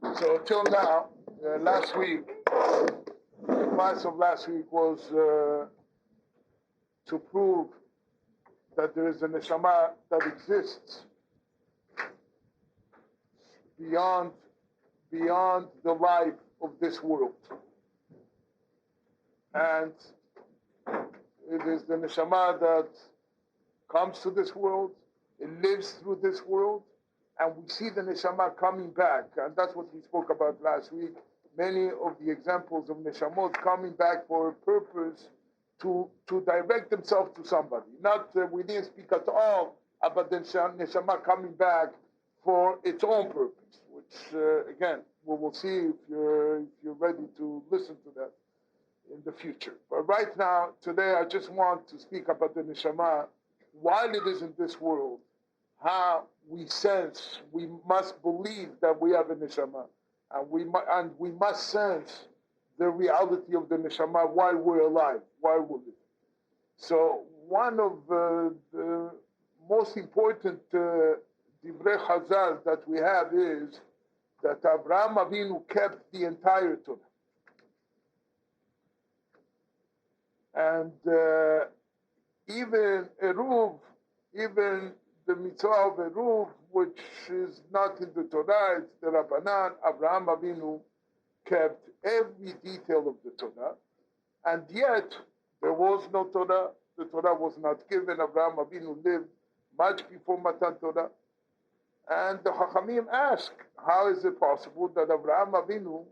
So till now, last week, the class of last week was to prove that there is a neshama that exists beyond the life of this world. And it is the neshama that comes to this world, it lives through this world, and we see the neshama coming back. And that's what we spoke about last week. Many of the examples of neshamot coming back for a purpose to direct themselves to somebody. Not, we didn't speak at all about the neshama coming back for its own purpose, which again, we will see if you're ready to listen to that in the future. But right now, today, I just want to speak about the neshama while it is in this world, how we sense, we must believe that we have a neshama, and we must sense the reality of the neshama while we're alive, while we're living. So one of the most important divrei Chazal that we have is that Avraham Avinu kept the entire Torah. And even Eruv, even the mitzvah of Eruv, which is not in the Torah, it's the Rabbanan, Avraham Avinu kept every detail of the Torah, and yet there was no Torah, the Torah was not given, Avraham Avinu lived much before Matan Torah, and the Chachamim ask, how is it possible that Avraham Avinu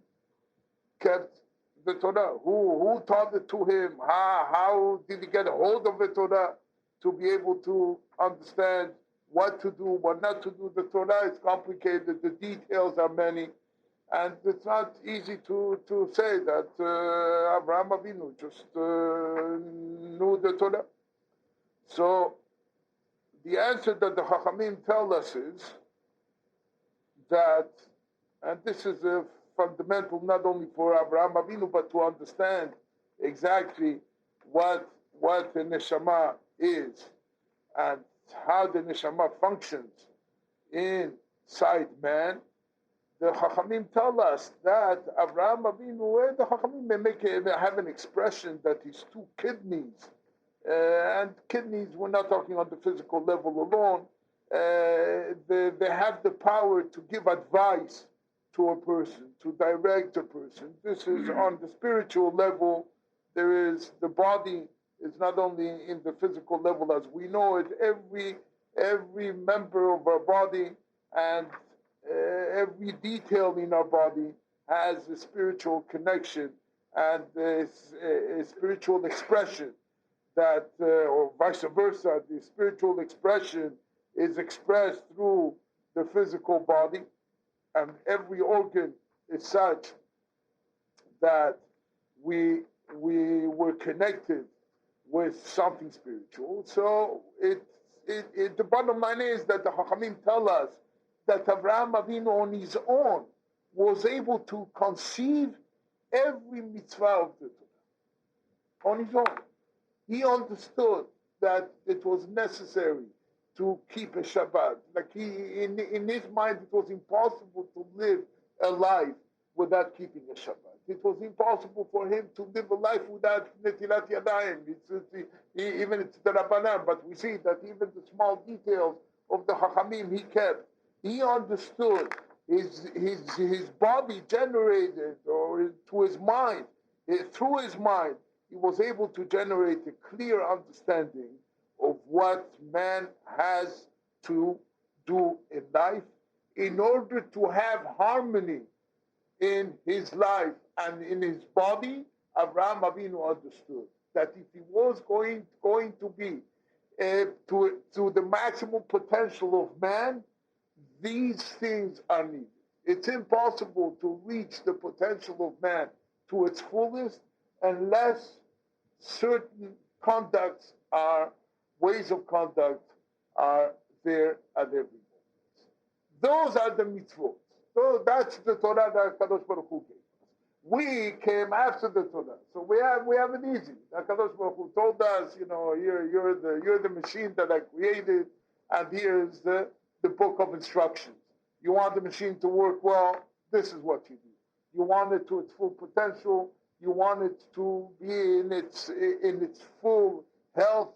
kept the Torah? Who taught it to him? How did he get a hold of the Torah to be able to understand what to do, what not to do? The Torah is complicated, the details are many, and it's not easy to say that Avraham Avinu just knew the Torah. So the answer that the Chachamim tell us is that, and this is a fundamental not only for Avraham Avinu, but to understand exactly what the neshama is and how the neshama functions inside man. The Chachamim tell us that Avraham Avinu, and the Chachamim may have an expression that his two kidneys, and kidneys, we're not talking on the physical level alone, they have the power to give advice to a person, to direct a person. This is on the spiritual level. There is the body is not only in the physical level as we know it. Every member of our body and every detail in our body has a spiritual connection and a spiritual expression that, or vice versa, the spiritual expression is expressed through the physical body. And every organ is such that we were connected with something spiritual. So the bottom line is that the Chachamim tell us that Avraham Avinu on his own was able to conceive every mitzvah of the Torah. On his own. He understood that it was necessary to keep a Shabbat. Like in his mind, it was impossible to live a life without keeping a Shabbat. It was impossible for him to live a life without Netilat Yadayim. Even it's the Rabbanan, but we see that even the small details of the Chachamim he kept. He understood his body generated, or to his mind, through his mind, he was able to generate a clear understanding of what man has to do in life in order to have harmony in his life and in his body. Avraham Avinu understood that if he was going to be to the maximum potential of man, these things are needed. It's impossible to reach the potential of man to its fullest unless certain conducts ways of conduct are there at every moment. Those are the mitzvot. So that's the Torah that Kadosh Baruch Hu gave us. We came after the Torah, so we have it easy. Kadosh Baruch Hu told us, you're the machine that I created, and here's the book of instructions. You want the machine to work well, This is what you do. You want it to its full potential. You want it to be in its full health.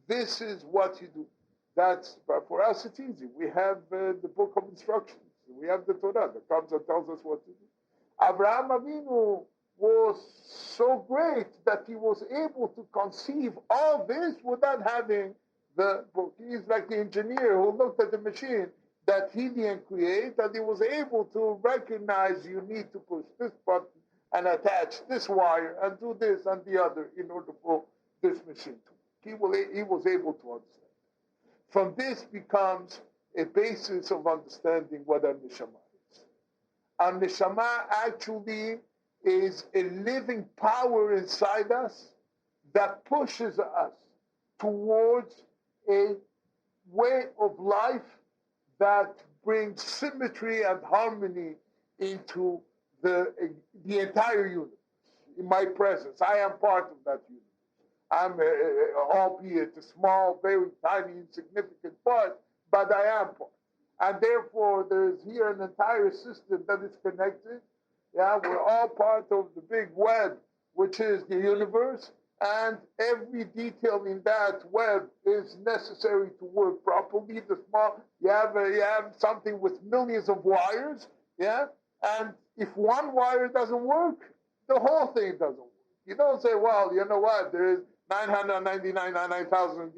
This is what you do. But for us, it's easy. We have the book of instructions. We have the Torah that comes and tells us what to do. Abraham Avinu was so great that he was able to conceive all this without having the book. He's like the engineer who looked at the machine that he didn't create, and he was able to recognize you need to push this button and attach this wire and do this and the other in order for this machine to work. He was able to understand. From this becomes a basis of understanding what a neshama is. A neshama actually is a living power inside us that pushes us towards a way of life that brings symmetry and harmony into the entire universe. In my presence, I am part of that universe. I'm, albeit a small, very tiny, insignificant part, but I am part. And therefore, there's here an entire system that is connected. Yeah, we're all part of the big web, which is the universe, and every detail in that web is necessary to work properly. The small, you have something with millions of wires, yeah, and if one wire doesn't work, the whole thing doesn't work. You don't say, well, you know what, there is 999,000,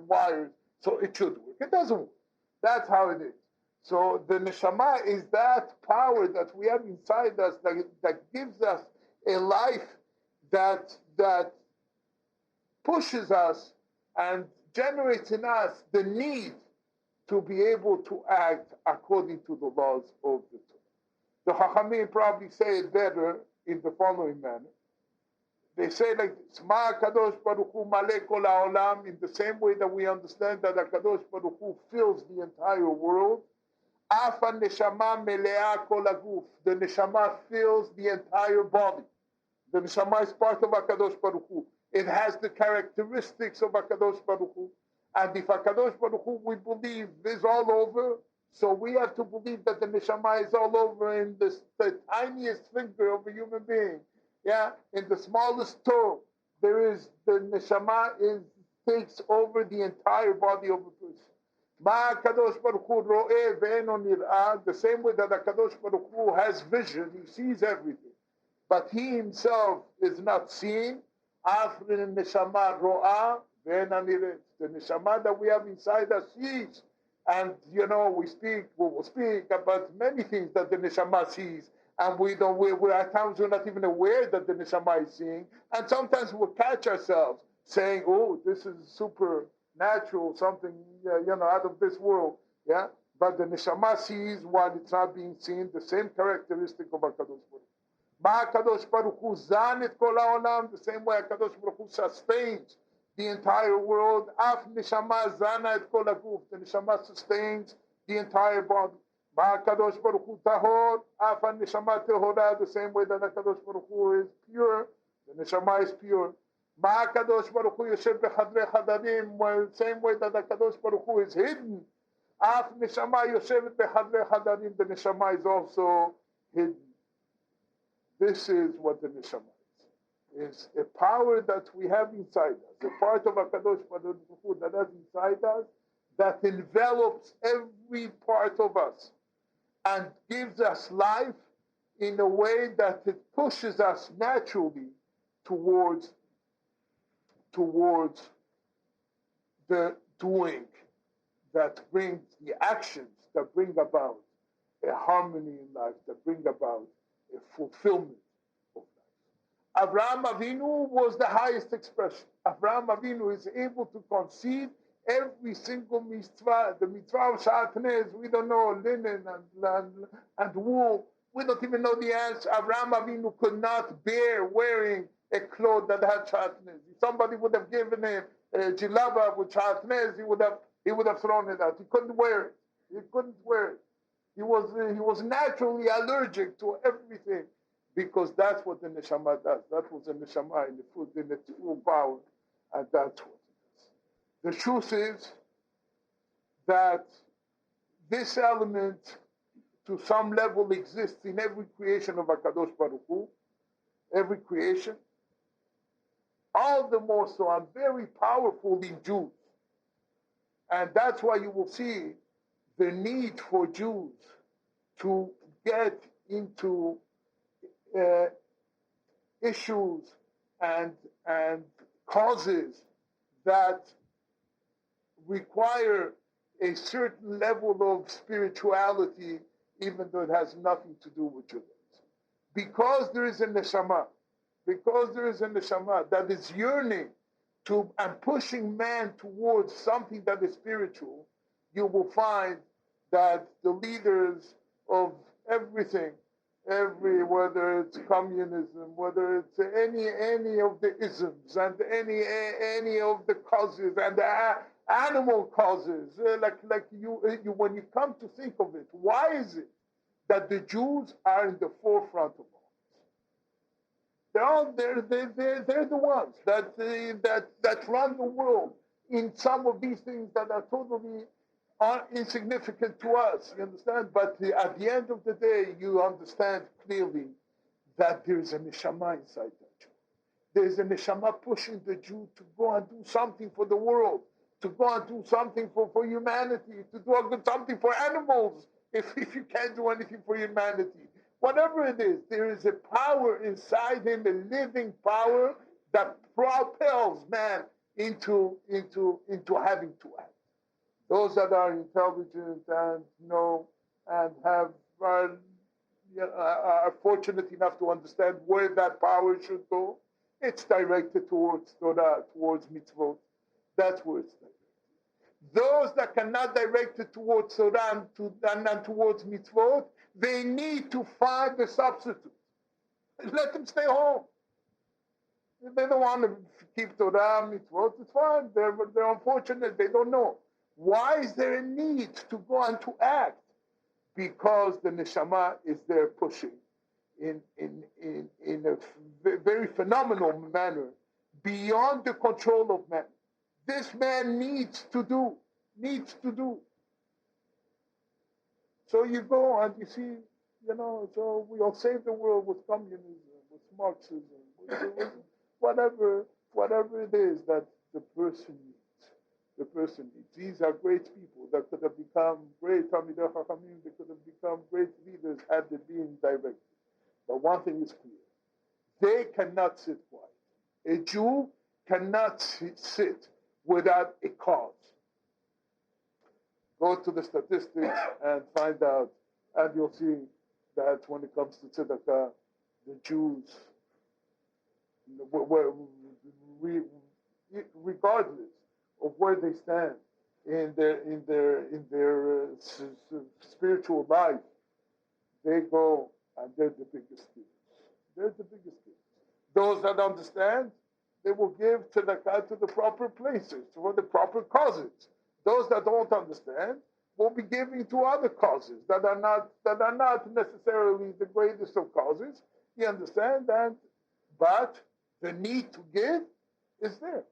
wires, so it should work. It doesn't work. That's how it is. So the neshama is that power that we have inside us that gives us a life that pushes us and generates in us the need to be able to act according to the laws of the Torah. The Chachamim probably say it better in the following manner. They say like this, Ma Kadosh Baruch Hu Maleh Kol HaOlam, in the same way that we understand that Kadosh Baruch Hu fills the entire world. Af HaNeshama Melea Kol HaGuf, the Neshama fills the entire body. The Neshama is part of HaKadosh Baruch Hu. It has the characteristics of HaKadosh Baruch Hu. And if HaKadosh Baruch Hu, we believe, is all over, so we have to believe that the Neshama is all over in the tiniest finger of a human being. Yeah, in the smallest toe, there is the neshama takes over the entire body of a person. Ma Kadosh Baruch Hu ro'eh ve'eno nir'ah, the same way that Kadosh Baruch Hu has vision, he sees everything, but he himself is not seen. Afrin neshama ro'ah ve'ena nir'ah, the neshama that we have inside us sees, and we will speak about many things that the neshama sees. And we're at times we're not even aware that the neshama is seeing. And sometimes we'll catch ourselves saying, oh, this is supernatural, something, out of this world. Yeah. But the neshama sees while it's not being seen, the same characteristic of HaKadosh Baruch Hu. Ma HaKadosh Baruch Hu zan et kol ha'olam, the same way HaKadosh Baruch Hu sustains the entire world. Af neshama zana et kol ha'guf, the neshama sustains the entire body. Kadosh Baruch Hu tahor, af neshama tehora, the same way that Kadosh Baruch Hu is pure, the neshama is pure. Kadosh Baruch Hu yoshev bechadrei chadarim, the same way that Kadosh Baruch Hu is hidden. Af neshama yoshev bechadrei chadarim, the neshama is also hidden. This is what the neshama is. It's a power that we have inside us, a part of Kadosh Baruch Hu that is inside us, that envelops every part of us and gives us life in a way that it pushes us naturally towards the doing that brings the actions that bring about a harmony in life, that bring about a fulfillment of life. Abraham Avinu was the highest expression. Abraham Avinu is able to conceive every single mitzvah, the mitzvah of shatnez, we don't know, linen and wool, we don't even know the answer. Abraham Avinu could not bear wearing a cloth that had shatnez. If somebody would have given him a jilaba with shatnez, he would have thrown it out. He couldn't wear it. He couldn't wear it. He was naturally allergic to everything, because that's what the neshama does. That was the neshama in the true power, and that's what. The truth is that this element to some level exists in every creation of HaKadosh Baruch Hu, every creation, all the more so and very powerful in Jews. And that's why you will see the need for Jews to get into issues and causes that require a certain level of spirituality, even though it has nothing to do with Judaism. Because there is a neshama, that is yearning to and pushing man towards something that is spiritual, you will find that the leaders of everything, whether it's communism, whether it's any of the isms and any of the causes and the animal causes, like you when you come to think of it, why is it that the Jews are in the forefront of all? They're the ones that run the world in some of these things that are totally insignificant to us. You understand? But at the end of the day, you understand clearly that there is a neshama inside that Jew. There is a neshama pushing the Jew to go and do something for the world, to go and do something for humanity, to do something for animals, if you can't do anything for humanity. Whatever it is, there is a power inside him, a living power that propels man into having to act. Those that are intelligent and know and are fortunate enough to understand where that power should go, it's directed towards Torah, towards mitzvot. That's where it's directed. Those that cannot direct it towards Torah and towards mitzvot, they need to find a substitute. Let them stay home. If they don't want to keep Torah, mitzvot, it's fine. They're unfortunate. They don't know. Why is there a need to go and to act? Because the neshama is there pushing in a very phenomenal manner beyond the control of man. This man needs to do. So you go and you see, so we'll save the world with communism, with Marxism, with whatever it is that the person needs. These are great people that could have become great Talmidei Chachamim, they could have become great leaders had they been directed. But one thing is clear. They cannot sit quiet. A Jew cannot sit without a cause. Go to the statistics and find out, and you'll see that when it comes to tzedakah, the Jews, regardless of where they stand in their spiritual life, they go and they're the biggest givers. Those that understand, they will give tzedakah to the proper places, for the proper causes. Those that don't understand will be giving to other causes that are not necessarily the greatest of causes. You understand that? But the need to give is there.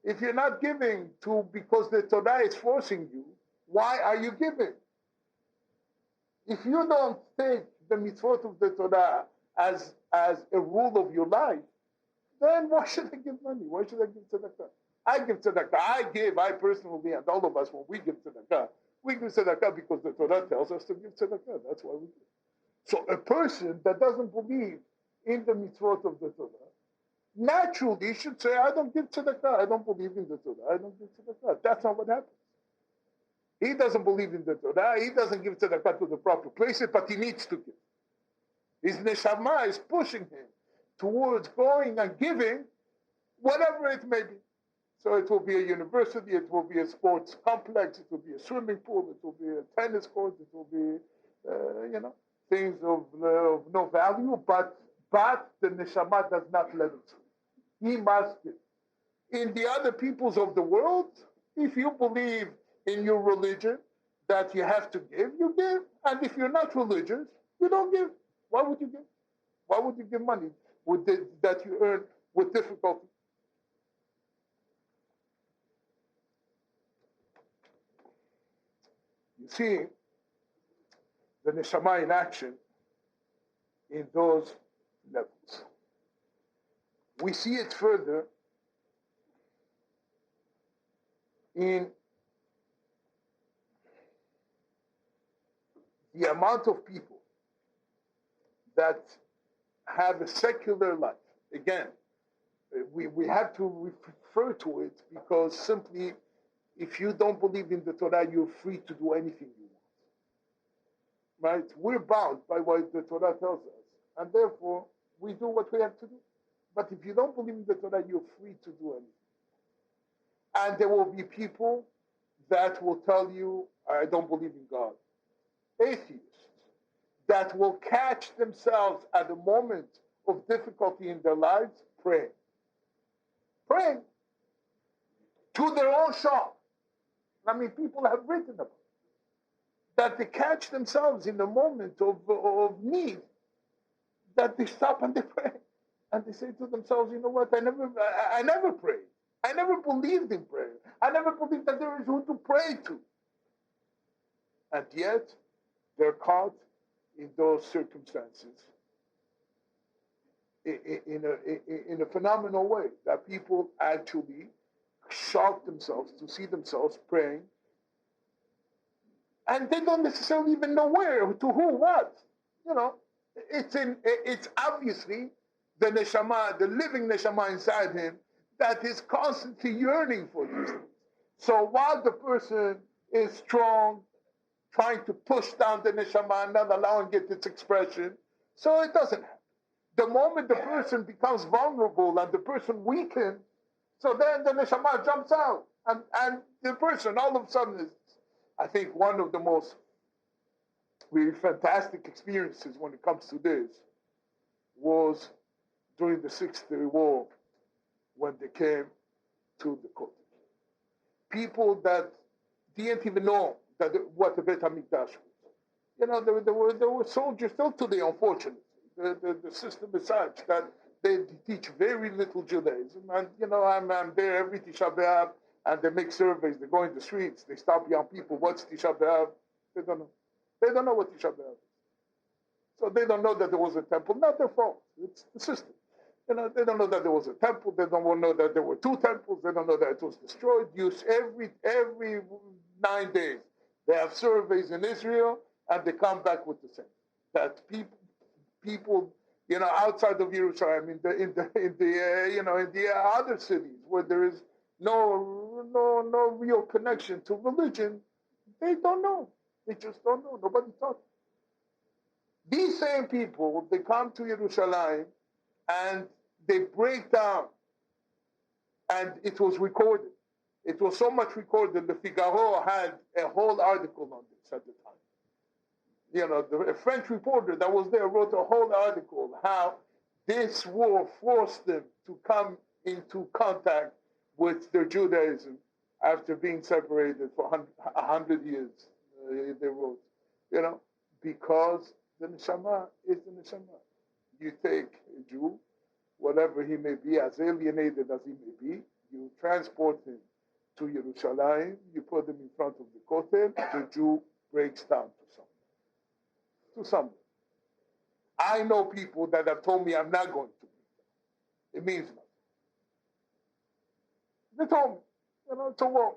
If you're not giving because the Torah is forcing you, why are you giving? If you don't take the mitzvot of the Torah as a rule of your life, then why should I give money? Why should I give tzedakah? I give tzedakah. I personally, and all of us, when we give tzedakah because the Torah tells us to give tzedakah. That's why we give. So a person that doesn't believe in the mitzvot of the Torah, naturally should say, I don't give tzedakah. I don't believe in the Torah. I don't give tzedakah. That's not what happens. He doesn't believe in the Torah. He doesn't give tzedakah to the proper places, but he needs to give. His neshama is pushing him towards going and giving, whatever it may be. So it will be a university, it will be a sports complex, it will be a swimming pool, it will be a tennis court, it will be, things of no value, but the neshama does not let it. He must give. In the other peoples of the world, if you believe in your religion that you have to give, you give. And if you're not religious, you don't give. Why would you give? Why would you give money that you earn with difficulty? You see, the neshama in action in those levels. We see it further in the amount of people that have a secular life. Again, we have to refer to it because simply, if you don't believe in the Torah, you're free to do anything you want. Right? We're bound by what the Torah tells us, and therefore we do what we have to do. But if you don't believe in the Torah, you're free to do anything. And there will be people that will tell you, I don't believe in God. Atheists that will catch themselves at a moment of difficulty in their lives praying. Praying to their own shock. I mean, people have written about it, that they catch themselves in a moment of need, that they stop and they pray. And they say to themselves, you know what, I never prayed. I never believed in prayer. I never believed that there is who to pray to. And yet, they're caught in those circumstances in a phenomenal way, that people actually shock themselves to see themselves praying, and they don't necessarily even know where, to who, what. You know, it's obviously the neshama, the living neshama inside him, that is constantly yearning for these things. So while the person is strong, trying to push down the neshama and not allowing it its expression, so it doesn't happen. The moment the person becomes vulnerable and the person weakens, so then the neshama jumps out. And the person all of a sudden is, I think one of the most really fantastic experiences when it comes to this was during the 6th War, when they came to the Kotel. People that didn't even know what the Beit HaMikdash was. You know, there were soldiers still today, unfortunately. The system is such that they teach very little Judaism. And, you know, I'm there every Tisha B'Av, and they make surveys. They go in the streets. They stop young people. What's Tisha B'Av? They don't know. They don't know what Tisha B'Av is. So they don't know that there was a temple. Not their fault. It's the system. You know, they don't know that there was a temple. They don't know that there were 2 temples. They don't know that it was destroyed. Every 9 days, they have surveys in Israel, and they come back with the same. That people, you know, outside of Jerusalem, in the other cities where there is no real connection to religion, they don't know. They just don't know. Nobody taught them. These same people, they come to Jerusalem and they break down, and it was recorded. It was so much recorded, the Figaro had a whole article on this at the time. You know, a French reporter that was there wrote a whole article how this war forced them to come into contact with their Judaism after being separated for 100 years. They wrote, you know, because the neshama is the neshama. You take a Jew, whatever he may be, as alienated as he may be, you transport him to Jerusalem, you put him in front of the Kotel, the Jew breaks down to something. I know people that have told me I'm not going to break down. It means nothing. They told me, you know, it's a war.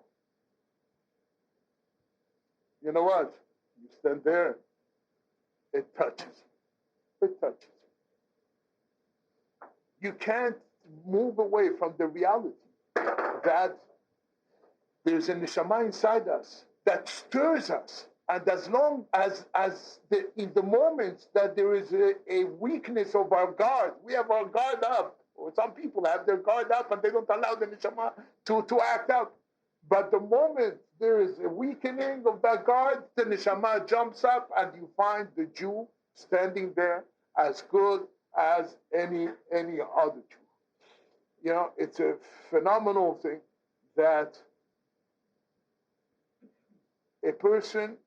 You know what? You stand there, it touches. It touches. You can't move away from the reality that there's a neshama inside us that stirs us. And as long as in the moments that there is a weakness of our guard, we have our guard up. Or some people have their guard up and they don't allow the neshama to act out. But the moment there is a weakening of that guard, the neshama jumps up and you find the Jew standing there as good as any other Jew. You know, it's a phenomenal thing that a person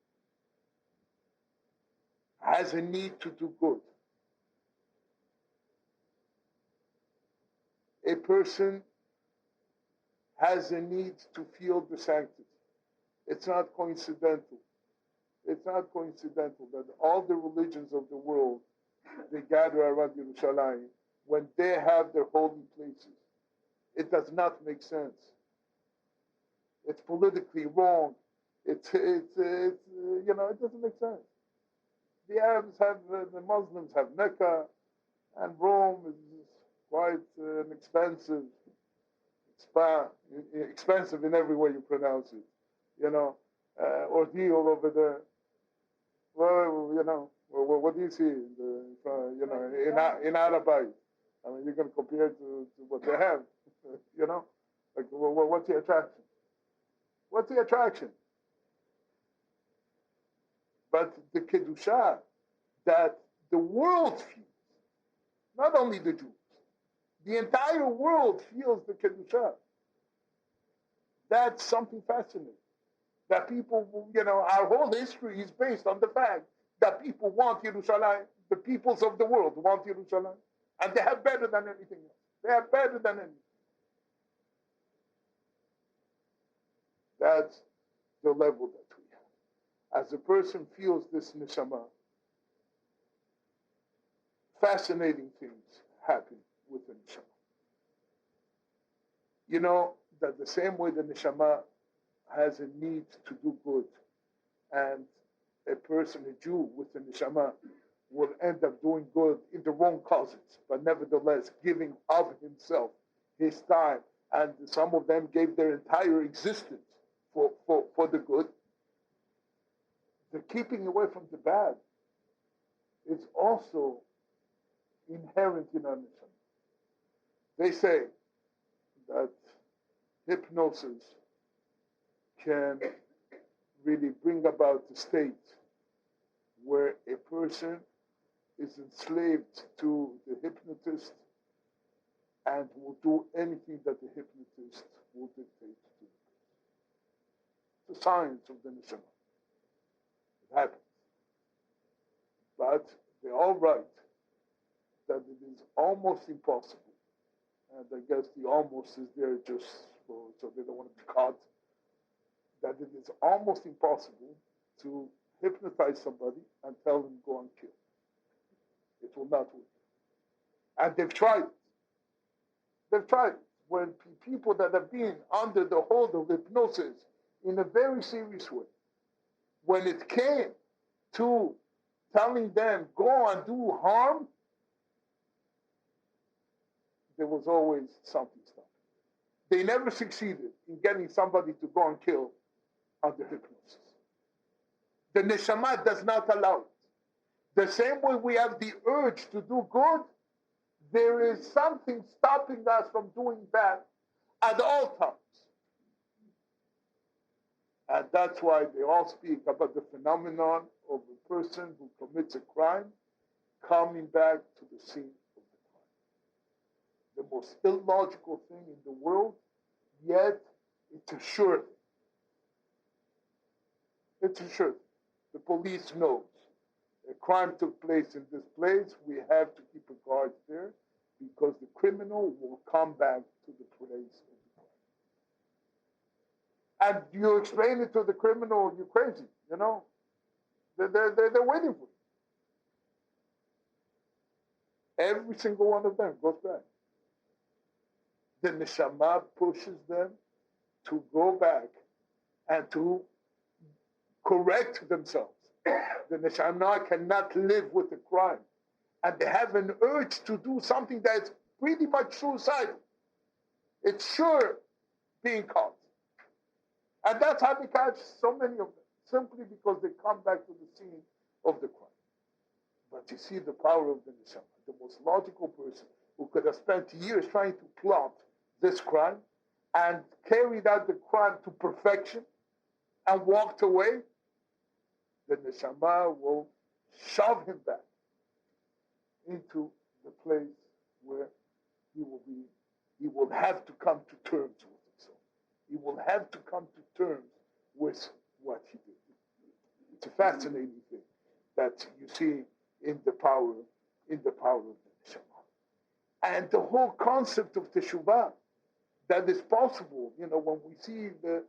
has a need to do good. A person has a need to feel the sanctity. It's not coincidental. It's not coincidental that all the religions of the world, they gather around Yerushalayim when they have their holy places. It does not make sense. It's politically wrong. It doesn't make sense. The Arabs have, the Muslims have Mecca, and Rome is quite an expensive in every way you pronounce it, ordeal over there. Well, what do you see in Arabai? I mean, you're going to compare it to what they have, Like, what's the attraction? What's the attraction? But the Kedusha that the world feels, not only the Jews, the entire world feels the Kedusha. That's something fascinating. That people, our whole history is based on the fact that people want Yerushalayim. The peoples of the world want Yerushalayim. And they have better than anything else. They have better than anything. That's the level that we have. As a person feels this neshama, fascinating things happen with the neshama. You know that the same way the neshama has a need to do good, and a person, a Jew with the neshama, will end up doing good in the wrong causes, but nevertheless giving of himself, his time, and some of them gave their entire existence for the good. The keeping away from the bad is also inherent in our neshama. They say that hypnosis can really bring about a state where a person is enslaved to the hypnotist and will do anything that the hypnotist will dictate to them. It's the science of the neshama. It happens. But they're all right that it is almost impossible. And I guess the almost is there just so they don't want to be caught. That it is almost impossible to hypnotize somebody and tell them go and kill. It will not work. And they've tried it. They've tried it. When people that have been under the hold of hypnosis in a very serious way, when it came to telling them go and do harm, there was always something stopping. They never succeeded in getting somebody to go and kill under hypnosis. The neshama does not allow it. The same way we have the urge to do good, there is something stopping us from doing bad at all times. And that's why they all speak about the phenomenon of a person who commits a crime coming back to the scene of the crime. The most illogical thing in the world, yet it's a sure thing. It's a sure thing. The police knows. A crime took place in this place, we have to keep a guard there because the criminal will come back to the place of the crime. And you explain it to the criminal, you're crazy, They're waiting for you. Every single one of them goes back. The neshama pushes them to go back and to correct themselves. The neshama cannot live with the crime. And they have an urge to do something that's pretty much suicidal. It's sure being caught. And that's how they catch so many of them, simply because they come back to the scene of the crime. But you see the power of the neshama, the most logical person who could have spent years trying to plot this crime and carried out the crime to perfection and walked away, the neshama will shove him back into the place where he will have to come to terms with himself. He will have to come to terms with what he did. It's a fascinating thing that you see in the power of the neshama. And the whole concept of teshuvah, that is possible, when we see the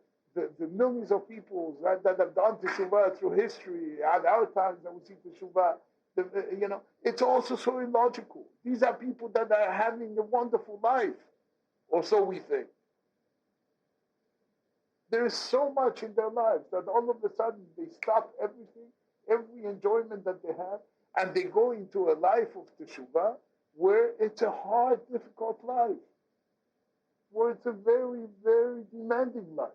the millions of people that have done teshuvah through history, at our times that we see teshuvah, it's also so illogical. These are people that are having a wonderful life, or so we think. There is so much in their lives that all of a sudden they stop everything, every enjoyment that they have, and they go into a life of teshuvah where it's a hard, difficult life, where it's a very, very demanding life.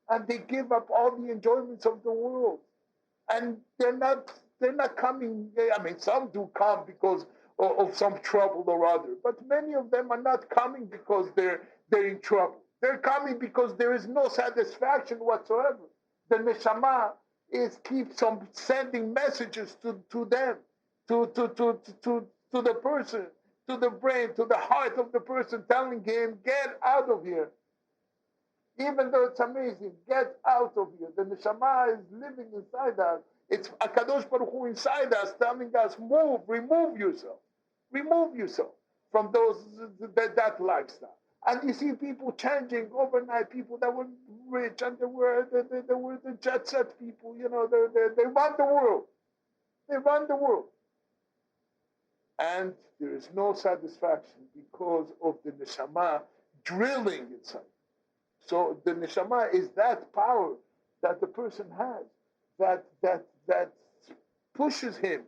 And they give up all the enjoyments of the world. And they're not coming, I mean, some do come because of some trouble or other, but many of them are not coming because they're in trouble. They're coming because there is no satisfaction whatsoever. The neshama keeps on sending messages to them, to the person, to the brain, to the heart of the person, telling him, get out of here. Even though it's amazing, get out of here. The neshama is living inside us. It's HaKadosh Baruch Hu inside us telling us, move, remove yourself from that lifestyle. And you see people changing overnight, people that were rich and they were the jet set people, they run the world. They run the world. And there is no satisfaction because of the neshama drilling inside. So the neshama is that power that the person has that pushes him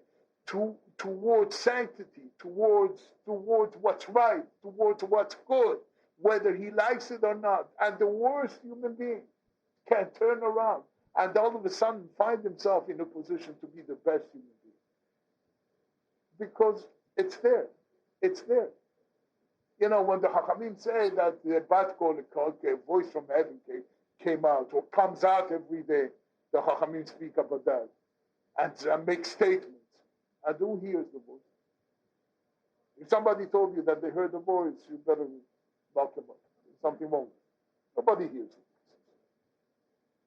towards sanctity, towards what's right, towards what's good, whether he likes it or not. And the worst human being can turn around and all of a sudden find himself in a position to be the best human being. Because it's there. It's there. When the Chachamim say that the bat kol, a voice from heaven came out or comes out every day, the Chachamim speak about that and make statements. And who hears the voice? If somebody told you that they heard the voice, you better lock them up. There's something wrong. Nobody hears it.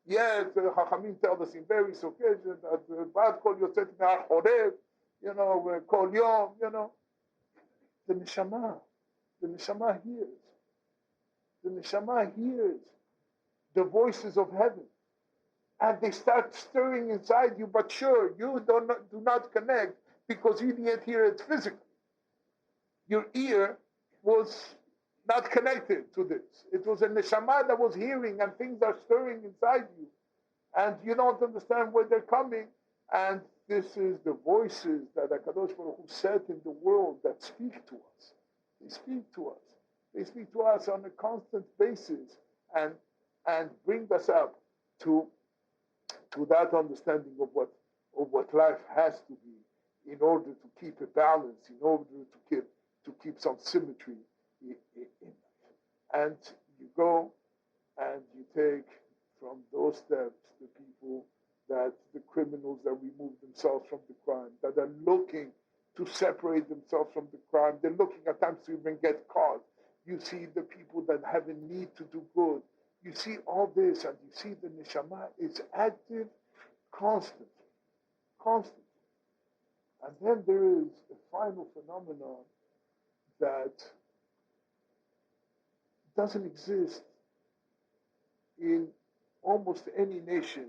Yes, the Chachamim tell us in various occasions that the bat kol yotzet me'ar chorev, kol yom, the neshama. The neshama hears. The neshama hears the voices of heaven. And they start stirring inside you, but sure, you do not connect because you didn't hear it physically. Your ear was not connected to this. It was a neshama that was hearing and things are stirring inside you. And you don't understand where they're coming. And this is the voices that HaKadosh Baruch Hu set in the world that speak to us. They speak to us. They speak to us on a constant basis and bring us up to that understanding of what life has to be in order to keep a balance, in order to keep some symmetry in life. And you go and you take from those steps the people that the criminals that remove themselves from the crime, that are looking to separate themselves from the crime. They're looking at times to even get caught. You see the people that have a need to do good. You see all this, and you see the neshama is active constantly. And then there is a final phenomenon that doesn't exist in almost any nation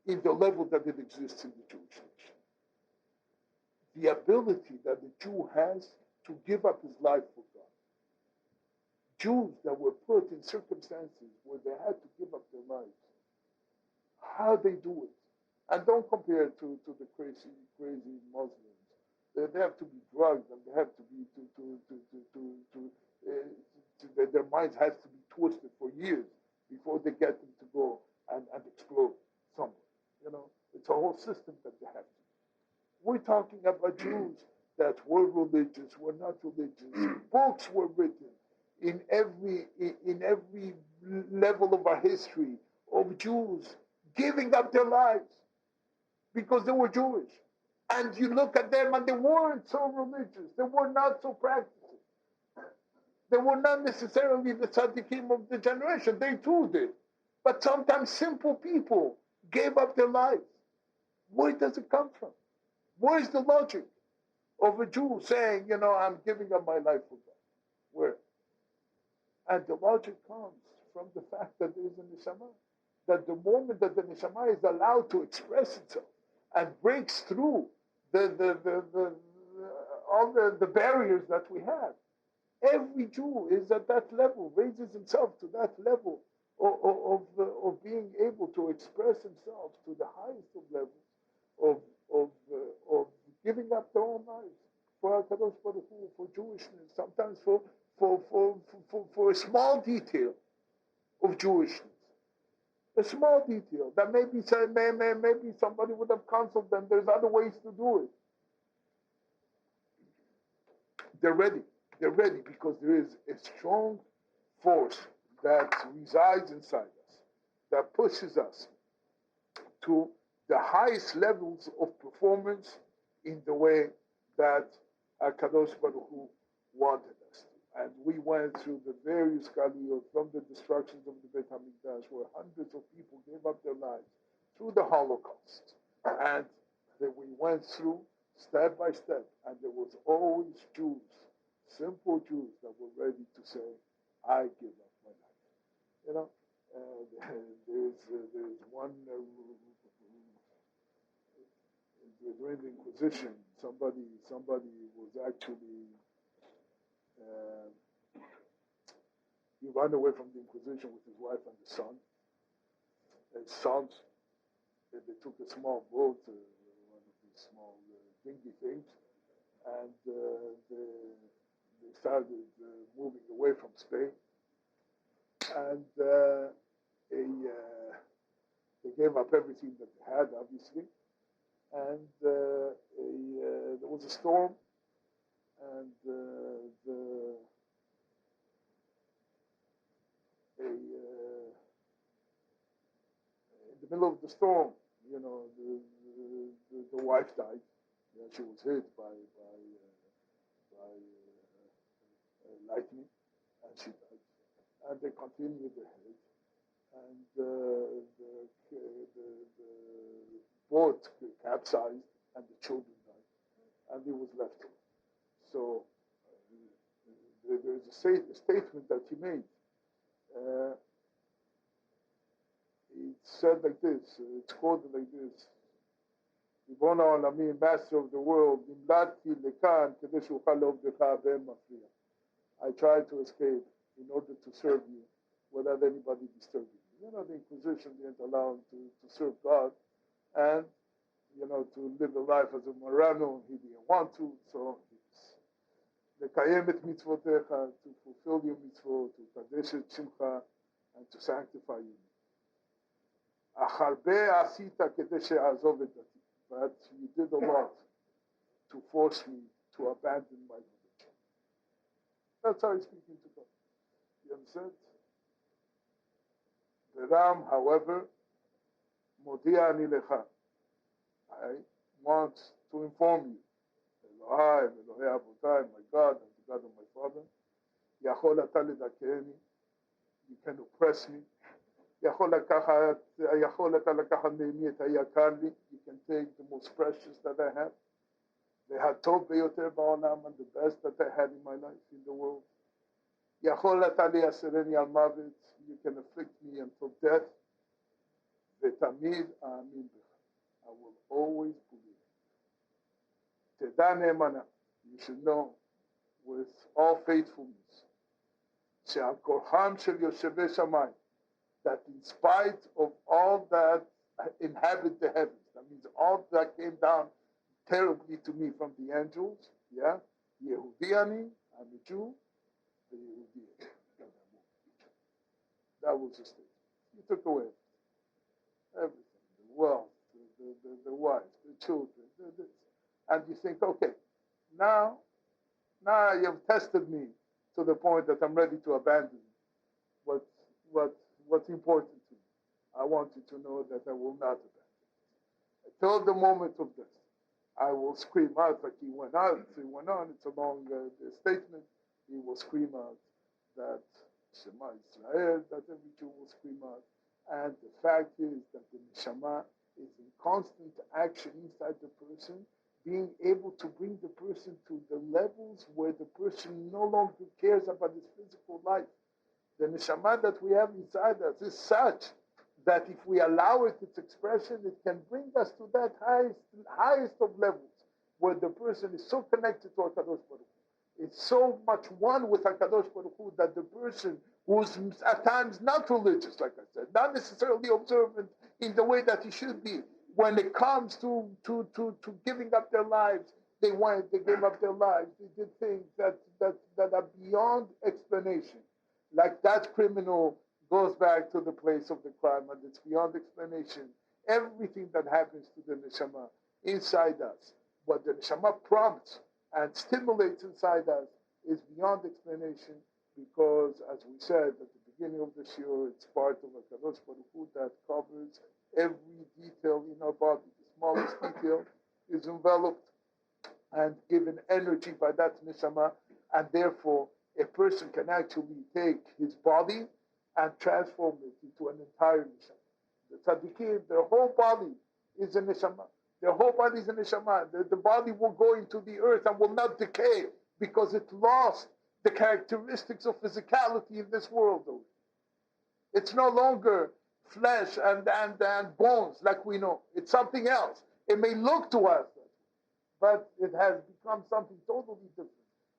in the level that it exists in the Jewish nation. The ability that the Jew has to give up his life for God. Jews that were put in circumstances where they had to give up their lives. How they do it. And don't compare it to the crazy Muslims. They have to be drugged and they have to be their minds has to be twisted for years before they get them to go and explode somewhere. It's a whole system that they have to. We're talking about Jews that were religious, were not religious. Books were written in every level of our history of Jews giving up their lives because they were Jewish. And you look at them and they weren't so religious. They were not so practicing. They were not necessarily the tzaddikim of the generation. They too did. But sometimes simple people gave up their lives. Where does it come from? Where is the logic of a Jew saying, I'm giving up my life for God? Where? And the logic comes from the fact that there is a neshama. That the moment that the neshama is allowed to express itself and breaks through all the barriers that we have, every Jew is at that level, raises himself to that level of being able to express himself to the highest of levels of, of giving up their own lives for HaKadosh Baruch Hu, for Jewishness, sometimes for a small detail of Jewishness. A small detail that maybe somebody would have counseled them. There's other ways to do it. They're ready. They're ready because there is a strong force that resides inside us, that pushes us to the highest levels of performance in the way that Kadosh Baruch Hu wanted us to. And we went through the various galuyot from the destructions of the Beit HaMikdash, where hundreds of people gave up their lives, through the Holocaust. And that we went through step by step, and there was always Jews, simple Jews, that were ready to say, I give up my life. You know, there's one, during the Inquisition, somebody was actually, he ran away from the Inquisition with his wife and his son. His sons, they took a small boat, one of these small dinghy things, and they started moving away from Spain. And they gave up everything that they had, obviously. And there was a storm, and in the middle of the storm, you know, the wife died. Yeah, she was hit by lightning, and she died. And they continued ahead, and the boat capsized, and the children died, and he was left alone. So there's a statement that he made. He said like this, it's quoted like this: Ribon ha'olamim, master of the world, nimladti lekan kedei she'uchal le'ovdecha be'en mafriya. I tried to escape in order to serve you without anybody disturbing you. You know, the Inquisition didn't allow him to serve God, and, you know, to live a life as a Marano, he didn't want to, so לקיים את מצוותיך, to fulfill your mitzvot, to kadesh et shimcha, and to sanctify you. אך הרבה עשית כדי שאעזוב את דתי. But you did a lot to force me to abandon my religion. That's how he's speaking to God. You understand? The Ram, however, מודיע אני לך. I want to inform you. Elohai, Elohei Avotai, my God, and the God of my father. יכול אתה לדכאני. You can oppress me. יכול אתה לקחת ממני את היקר לי. You can take the most precious that I have. והטוב ביותר בעולם, and the best that I had in my life in the world. יכול אתה לייסרני על מוות. You can afflict me until death. ותמיד אאמין בך. I will always believe. תדע נאמנה. You should know with all faithfulness שעל כורחם של יושבי שמיים, that in spite of all that inhabit the heavens, that means all that came down terribly to me from the angels, yeah, Yehudi ani, I'm a Jew, the Yehudi, that was the statement. He took away everything, the wealth, the wife, the children, this. And you think, okay, now you've tested me to the point that I'm ready to abandon what's important to me. I want you to know that I will not abandon. Until the moment of death, I will scream out like he went on, it's a long statement. He will scream out that Shema Israel, that every Jew will scream out. And the fact is that the Neshama is in constant action inside the person, being able to bring the person to the levels where the person no longer cares about his physical life. The neshama that we have inside us is such that if we allow it its expression, it can bring us to that highest of levels, where the person is so connected to HaKadosh Baruch Hu. It's so much one with HaKadosh Baruch Hu that the person who's at times not religious, like I said, not necessarily observant in the way that he should be, when it comes to giving up their lives, they gave up their lives, they did things that are beyond explanation. Like that criminal goes back to the place of the crime, and it's beyond explanation. Everything that happens to the neshama inside us, what the neshama prompts and stimulates inside us, is beyond explanation, because, as we said at the beginning of the shiur, it's part of a Kadosh Baruch Hu that covers every detail in our body. The smallest detail is enveloped and given energy by that neshama, and therefore a person can actually take his body and transform it into an entire neshama. The tzaddikim, their whole body is a neshama. Their whole body is a neshama. The body will go into the earth and will not decay because it lost the characteristics of physicality in this world. It's no longer flesh and bones like we know. It's something else. It may look to us, but it has become something totally different,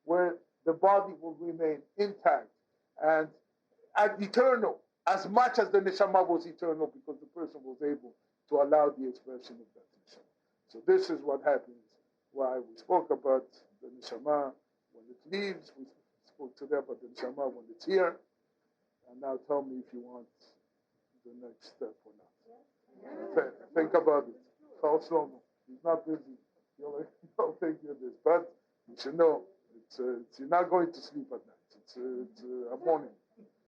where the body will remain intact and eternal, as much as the neshama was eternal, because the person was able to allow the expression of that neshama. So this is what happens. Why we spoke about the neshama when it leaves. We spoke today about the neshama when it's here. And now tell me if you want the next step or not. Think about it. How slow? He's not busy. He'll take you this, but you should know you're not going to sleep at night. It's a morning.